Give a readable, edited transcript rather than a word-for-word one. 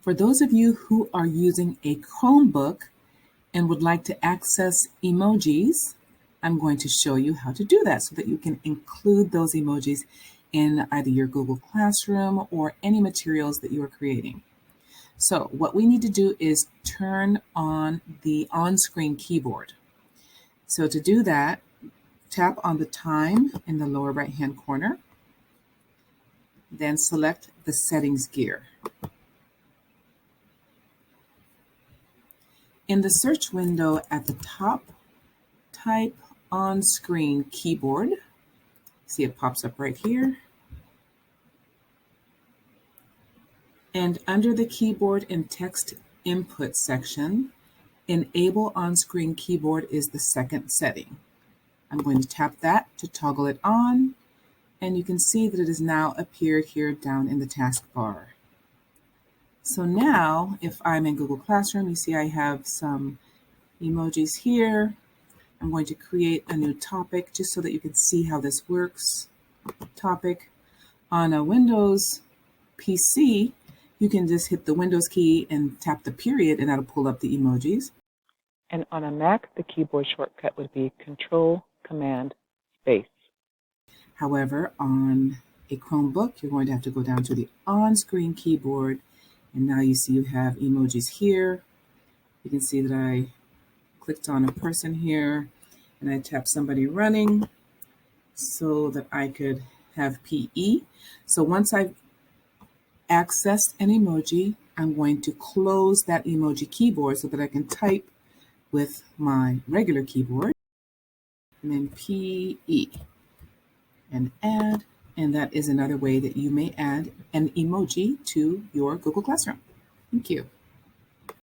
For those of you who are using a Chromebook and would like to access emojis, I'm going to show you how to do that so that you can include those emojis in either your Google Classroom or any materials that you are creating. So what we need to do is turn on the on-screen keyboard. So to do that, tap on the time in the lower right-hand corner, then select the settings gear. In the search window at the top, type on-screen keyboard. See, it pops up right here. And under the keyboard and text input section, enable on-screen keyboard is the second setting. I'm going to tap that to toggle it on, and you can see that it has now appeared here down in the taskbar. So now, if I'm in Google Classroom, you see I have some emojis here. I'm going to create a new topic just so that you can see how this works. Topic. On a Windows PC, you can just hit the Windows key and tap the period, and that'll pull up the emojis. And on a Mac, the keyboard shortcut would be Control, Command, Space. However, on a Chromebook, you're going to have to go down to the on-screen keyboard, and now you see you have emojis here. You can see that I clicked on a person here, and I tapped somebody running so that I could have PE. So once I've accessed an emoji, I'm going to close that emoji keyboard so that I can type with my regular keyboard, and then PE, and add, and that is another way that you may add an emoji to your Google Classroom. Thank you.